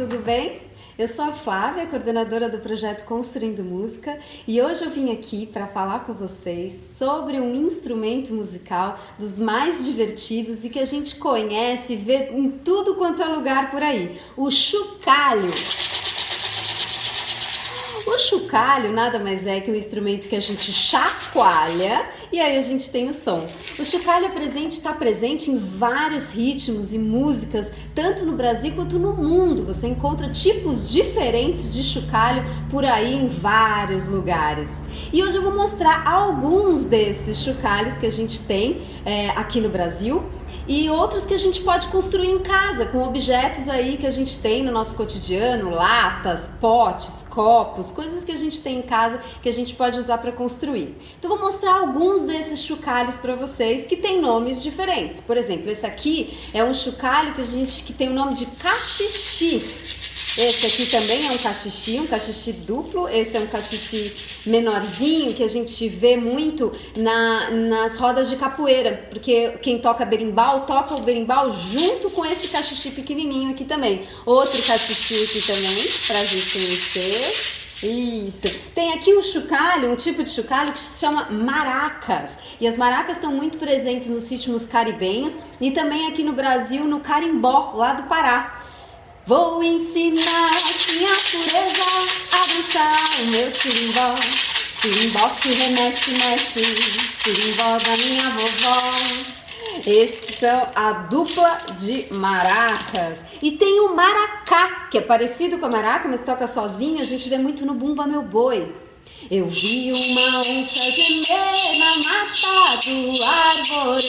tudo bem? Eu sou a Flávia, coordenadora do projeto Construindo Música, e hoje eu vim aqui para falar com vocês sobre um instrumento musical dos mais divertidos e que a gente conhece e vê em tudo quanto é lugar por aí, o chocalho. O chocalho nada mais é que um instrumento que a gente chacoalha e aí a gente tem o som. O chocalho está presente em vários ritmos e músicas, tanto no Brasil quanto no mundo. Você encontra tipos diferentes de chocalho por aí em vários lugares. E hoje eu vou mostrar alguns desses chocalhos que a gente tem aqui no Brasil e outros que a gente pode construir em casa com objetos aí que a gente tem no nosso cotidiano, latas, potes, copos, coisas que a gente tem em casa que a gente pode usar para construir. Então vou mostrar alguns desses chocalhos para vocês que tem nomes diferentes. Por exemplo, esse aqui é um chocalho que tem o nome de cachixi. Esse aqui também é um cachixi duplo. Esse é um cachixi menorzinho que a gente vê muito nas rodas de capoeira, porque quem toca berimbau, toca o berimbau junto com esse cachixi pequenininho aqui também. Outro cachixi aqui também, pra gente conhecer. Isso. Tem aqui um chocalho, um tipo de chocalho que se chama maracas. E as maracas estão muito presentes nos ritmos caribenhos e também aqui no Brasil, no carimbó, lá do Pará. Vou ensinar assim a pureza a dançar o meu sirimbó. Sirimbó que remexe, mexe, sirimbó da minha vovó. Esses são a dupla de maracas. E tem o maracá, que é parecido com a maraca, mas toca sozinho. A gente vê muito no Bumba Meu Boi. Eu vi uma onça gemer na mata do arvoredo.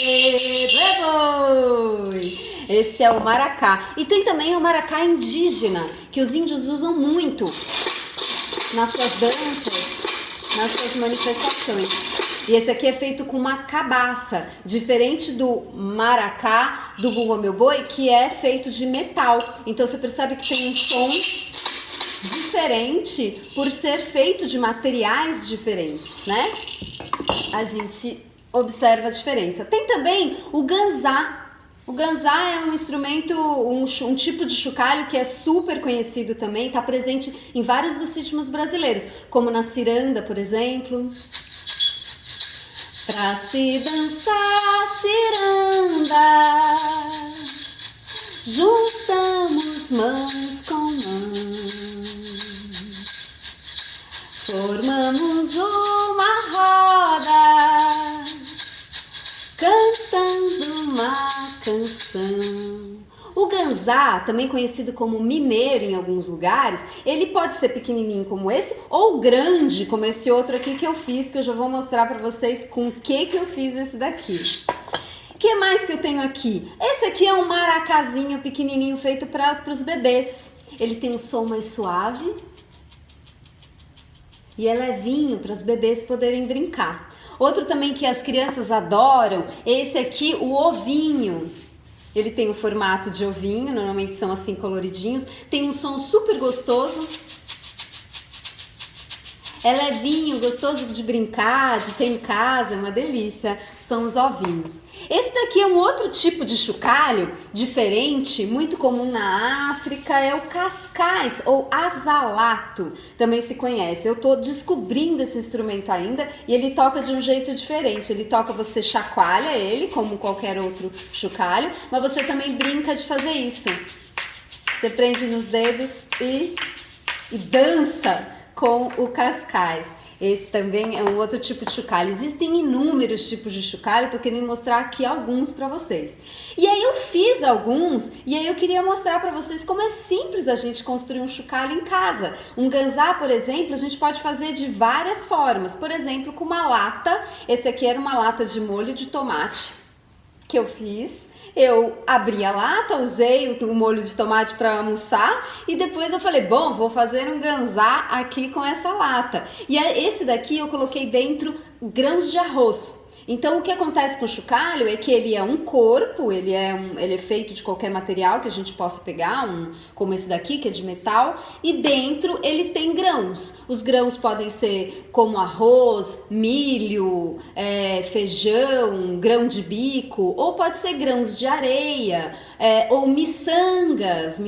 Esse é o maracá. E tem também o maracá indígena, que os índios usam muito nas suas danças, nas suas manifestações. E esse aqui é feito com uma cabaça, diferente do maracá do Bumba Meu Boi, que é feito de metal. Então você percebe que tem um som diferente por ser feito de materiais diferentes, né? A gente observa a diferença. Tem também o ganzá. O ganzá é um instrumento, um tipo de chocalho que é super conhecido também, está presente em vários dos ritmos brasileiros, como na ciranda, por exemplo. Pra se dançar ciranda, juntamos mãos com mãos, formamos uma roda, cantando uma canção. O ganzá, também conhecido como mineiro em alguns lugares, ele pode ser pequenininho como esse ou grande como esse outro aqui que eu fiz, que eu já vou mostrar para vocês com o que eu fiz esse daqui. O que mais que eu tenho aqui? Esse aqui é um maracazinho pequenininho feito para os bebês. Ele tem um som mais suave e é levinho para os bebês poderem brincar. Outro também que as crianças adoram, esse aqui, o ovinho. Ele tem o formato de ovinho, normalmente são assim coloridinhos. Tem um som super gostoso. É levinho, gostoso de brincar, de ter em casa, é uma delícia. São os ovinhos. Esse daqui é um outro tipo de chocalho, diferente, muito comum na África, é o cascais ou azalato, também se conhece. Eu tô descobrindo esse instrumento ainda e ele toca de um jeito diferente. Ele toca, você chacoalha ele, como qualquer outro chocalho, mas você também brinca de fazer isso. Você prende nos dedos e dança com o cascais. Esse também é um outro tipo de chocalho. Existem inúmeros tipos de chocalho, eu tô querendo mostrar aqui alguns para vocês. E aí eu fiz alguns e aí eu queria mostrar para vocês como é simples a gente construir um chocalho em casa. Um ganzá, por exemplo, a gente pode fazer de várias formas. Por exemplo, com uma lata. Esse aqui era uma lata de molho de tomate que eu fiz. Eu abri a lata, usei o molho de tomate para almoçar e depois eu falei, bom, vou fazer um ganzá aqui com essa lata. E esse daqui eu coloquei dentro grãos de arroz. Então o que acontece com o chocalho é que ele é um corpo, ele é feito de qualquer material que a gente possa pegar, como esse daqui que é de metal, e dentro ele tem grãos. Os grãos podem ser como arroz, milho, feijão, grão de bico, ou pode ser grãos de areia, ou miçanguinhas,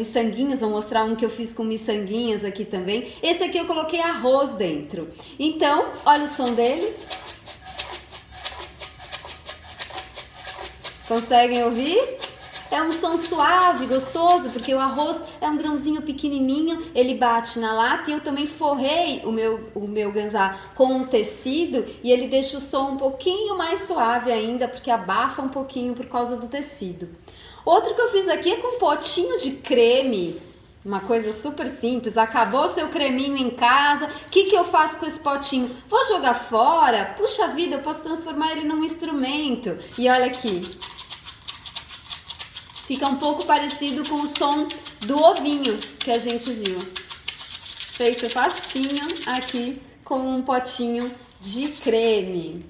vou mostrar um que eu fiz com miçanguinhas aqui também. Esse aqui eu coloquei arroz dentro. Então, olha o som dele. Conseguem ouvir? É um som suave, gostoso, porque o arroz é um grãozinho pequenininho, ele bate na lata e eu também forrei o meu ganzá com um tecido e ele deixa o som um pouquinho mais suave ainda, porque abafa um pouquinho por causa do tecido. Outro que eu fiz aqui é com um potinho de creme, uma coisa super simples. Acabou seu creminho em casa, o que eu faço com esse potinho? Vou jogar fora? Puxa vida, eu posso transformar ele num instrumento. E olha aqui. Fica um pouco parecido com o som do ovinho que a gente viu. Feito facinho aqui com um potinho de creme.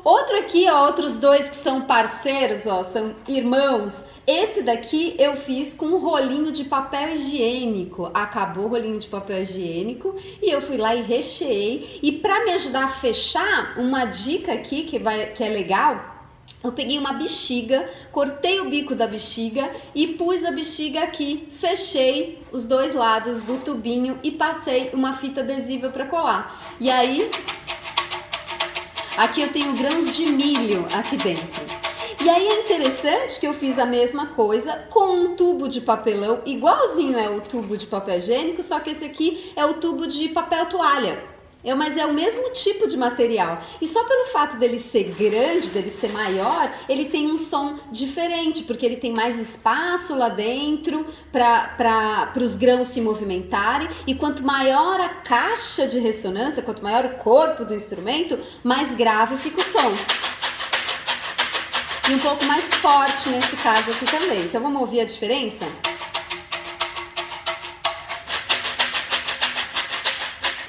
Outro aqui, ó, outros dois que são parceiros, ó, são irmãos. Esse daqui eu fiz com um rolinho de papel higiênico. Acabou o rolinho de papel higiênico e eu fui lá e recheei. E para me ajudar a fechar, uma dica aqui que é legal, eu peguei uma bexiga, cortei o bico da bexiga e pus a bexiga aqui, fechei os dois lados do tubinho e passei uma fita adesiva para colar. E aí, aqui eu tenho grãos de milho aqui dentro. E aí é interessante que eu fiz a mesma coisa com um tubo de papelão, igualzinho é o tubo de papel higiênico, só que esse aqui é o tubo de papel toalha. Mas é o mesmo tipo de material. E só pelo fato dele ser grande, dele ser maior, ele tem um som diferente, porque ele tem mais espaço lá dentro para os grãos se movimentarem. E quanto maior a caixa de ressonância, quanto maior o corpo do instrumento, mais grave fica o som. E um pouco mais forte nesse caso aqui também. Então vamos ouvir a diferença?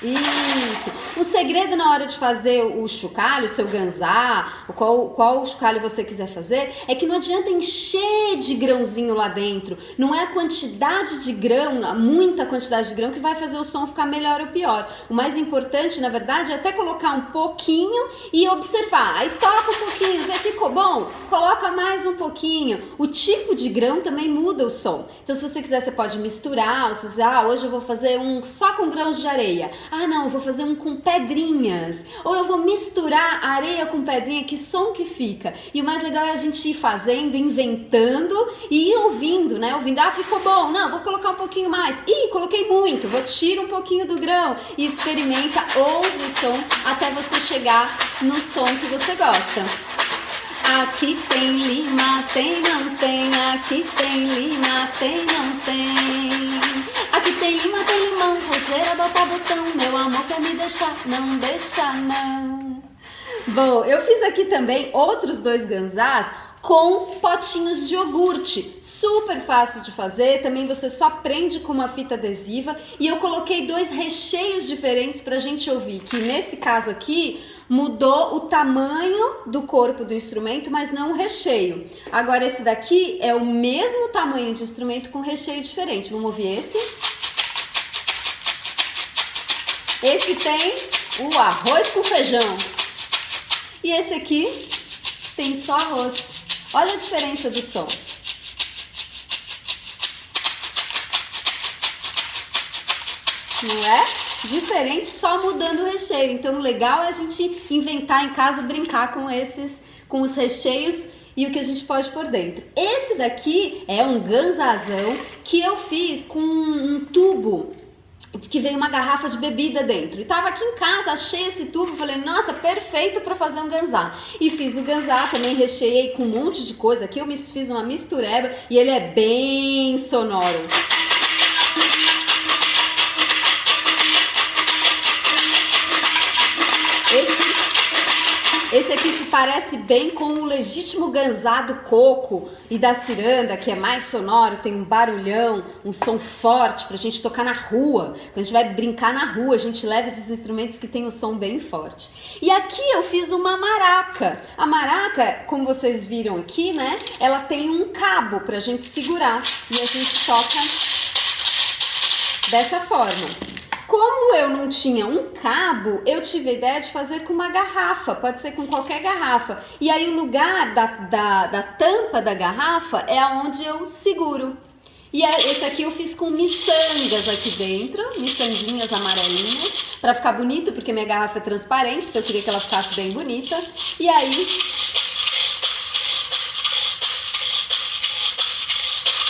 Isso. O segredo na hora de fazer o chocalho, o seu ganzá, qual chocalho você quiser fazer, é que não adianta encher de grãozinho lá dentro. Não é a quantidade de grão, muita quantidade de grão que vai fazer o som ficar melhor ou pior. O mais importante, na verdade, é até colocar um pouquinho e observar. Aí toca um pouquinho, vê, ficou bom? Coloca mais um pouquinho. O tipo de grão também muda o som. Então, se você quiser, você pode misturar. Se você, hoje eu vou fazer um só com grãos de areia. Não, eu vou fazer um com pedrinhas. Ou eu vou misturar areia com pedrinha, que som que fica. E o mais legal é a gente ir fazendo, inventando e ir ouvindo, né? Ouvindo, ficou bom. Não, vou colocar um pouquinho mais. Coloquei muito. Vou tirar um pouquinho do grão. E experimenta, ouve o som até você chegar no som que você gosta. Aqui tem lima, tem, não tem. Aqui tem lima, tem, não tem. Aqui tem lima, tem limão. Roseira, bota botão. Meu amor quer me deixar, não deixa não. Bom, eu fiz aqui também outros dois ganzás com potinhos de iogurte, super fácil de fazer, também você só prende com uma fita adesiva e eu coloquei dois recheios diferentes pra gente ouvir, que nesse caso aqui mudou o tamanho do corpo do instrumento, mas não o recheio. Agora esse daqui é o mesmo tamanho de instrumento com recheio diferente, vamos ouvir esse? Esse tem o arroz com feijão e esse aqui tem só arroz. Olha a diferença do som. Não é? Diferente só mudando o recheio. Então o legal é a gente inventar em casa, brincar com os recheios e o que a gente pode pôr dentro. Esse daqui é um ganzazão que eu fiz com um tubo que veio uma garrafa de bebida dentro. E tava aqui em casa, achei esse tubo, falei, nossa, perfeito para fazer um ganzá. E fiz o ganzá, também recheei com um monte de coisa. Aqui eu fiz uma mistureba e ele é bem sonoro. Esse aqui se parece bem com o legítimo ganzá do coco e da ciranda, que é mais sonoro, tem um barulhão, um som forte pra gente tocar na rua. Quando a gente vai brincar na rua, a gente leva esses instrumentos que tem um som bem forte. E aqui eu fiz uma maraca. A maraca, como vocês viram aqui, né? Ela tem um cabo pra gente segurar e a gente toca dessa forma. Como eu não tinha um cabo, eu tive a ideia de fazer com uma garrafa, pode ser com qualquer garrafa. E aí o lugar da tampa da garrafa é onde eu seguro. E esse aqui eu fiz com miçangas aqui dentro, miçanguinhas amarelinhas, para ficar bonito, porque minha garrafa é transparente, então eu queria que ela ficasse bem bonita. E aí...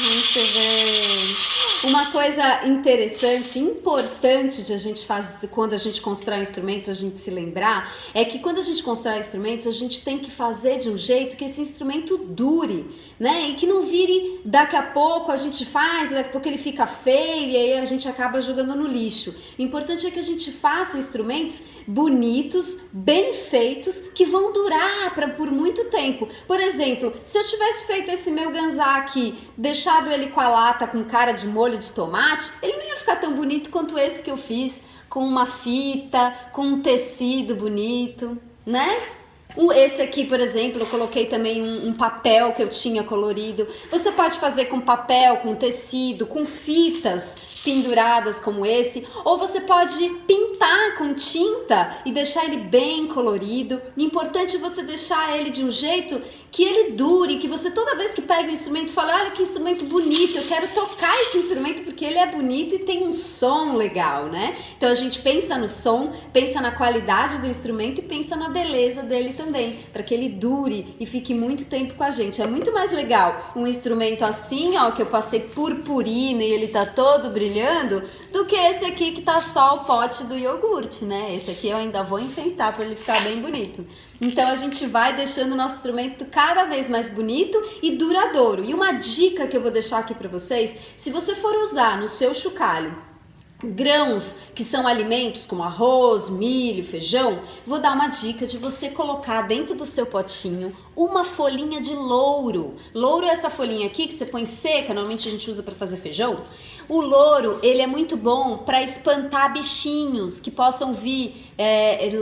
muito bem. Uma coisa interessante, importante de a gente fazer quando a gente constrói instrumentos, a gente se lembrar, é que quando a gente constrói instrumentos, a gente tem que fazer de um jeito que esse instrumento dure, né? E que não vire daqui a pouco a gente faz, daqui a pouco ele fica feio e aí a gente acaba jogando no lixo. O importante é que a gente faça instrumentos bonitos, bem feitos, que vão durar por muito tempo. Por exemplo, se eu tivesse feito esse meu ganzá aqui, deixado ele com a lata com cara de molho de tomate, ele não ia ficar tão bonito quanto esse que eu fiz, com uma fita, com um tecido bonito, né? Esse aqui, por exemplo, eu coloquei também um papel que eu tinha colorido. Você pode fazer com papel, com tecido, com fitas penduradas como esse, ou você pode pintar com tinta e deixar ele bem colorido. O importante é você deixar ele de um jeito que ele dure, que você toda vez que pega o instrumento fala, olha que instrumento bonito, eu quero tocar esse instrumento porque ele é bonito e tem um som legal, né? Então a gente pensa no som, pensa na qualidade do instrumento e pensa na beleza dele também, para que ele dure e fique muito tempo com a gente. É muito mais legal um instrumento assim, ó, que eu passei purpurina e ele tá todo brilhando, do que esse aqui que tá só o pote do iogurte, né? Esse aqui eu ainda vou enfeitar para ele ficar bem bonito. Então a gente vai deixando o nosso instrumento cada vez mais bonito e duradouro. E uma dica que eu vou deixar aqui para vocês, se você for usar no seu chocalho grãos que são alimentos como arroz, milho, feijão, vou dar uma dica de você colocar dentro do seu potinho uma folhinha de louro. Louro é essa folhinha aqui que você põe seca, normalmente a gente usa para fazer feijão. O louro, ele é muito bom para espantar bichinhos que possam vir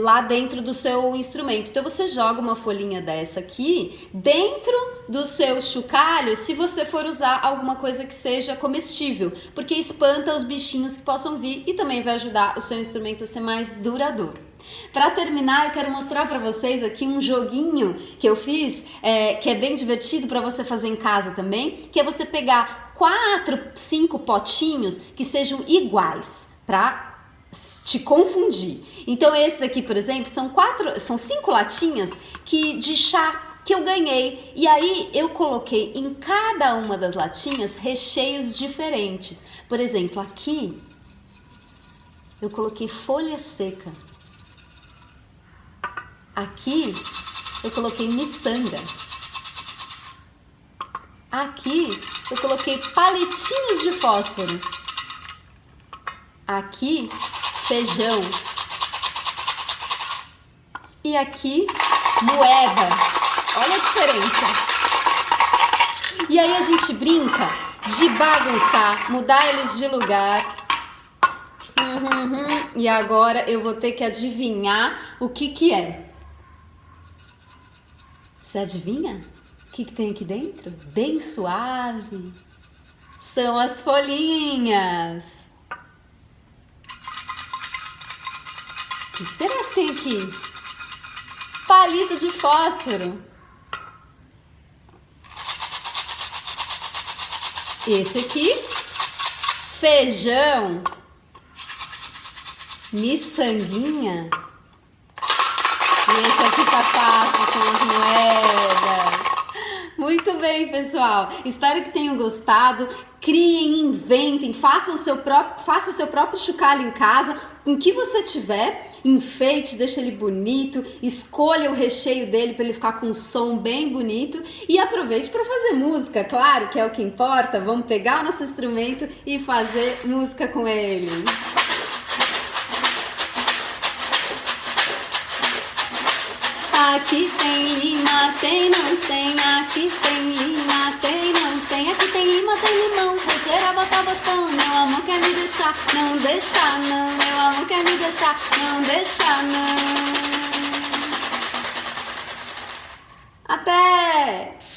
lá dentro do seu instrumento. Então você joga uma folhinha dessa aqui dentro do seu chocalho, se você for usar alguma coisa que seja comestível, porque espanta os bichinhos que possam vir e também vai ajudar o seu instrumento a ser mais duradouro. Para terminar, eu quero mostrar para vocês aqui um joguinho que eu fiz, que é bem divertido para você fazer em casa também, que é você pegar 4, 5 potinhos que sejam iguais, para te confundir. Então esses aqui, por exemplo, são 5 latinhas de chá que eu ganhei, e aí eu coloquei em cada uma das latinhas recheios diferentes. Por exemplo, aqui eu coloquei folha seca. Aqui eu coloquei miçanga. Aqui eu coloquei palitinhos de fósforo. Aqui, feijão. E aqui, moeba. Olha a diferença. E aí a gente brinca de bagunçar, mudar eles de lugar. E agora eu vou ter que adivinhar o que é. Você adivinha? O que tem aqui dentro? Bem suave. São as folhinhas. O que será que tem aqui? Palito de fósforo. Esse aqui, feijão. Miçanguinha. E esse aqui tá fácil, são as moedas. Muito bem, pessoal. Espero que tenham gostado. Criem, inventem, faça seu próprio chocalho em casa, com o que você tiver. Enfeite, deixa ele bonito, escolha o recheio dele para ele ficar com um som bem bonito e aproveite para fazer música, claro, que é o que importa. Vamos pegar o nosso instrumento e fazer música com ele. Aqui tem lima, tem, não tem. Aqui tem lima, tem, não tem. Aqui tem lima, tem limão. Pulseira, bota, botão. Meu amor quer me deixar, não deixa não. Meu amor quer me deixar, não deixa não. Até!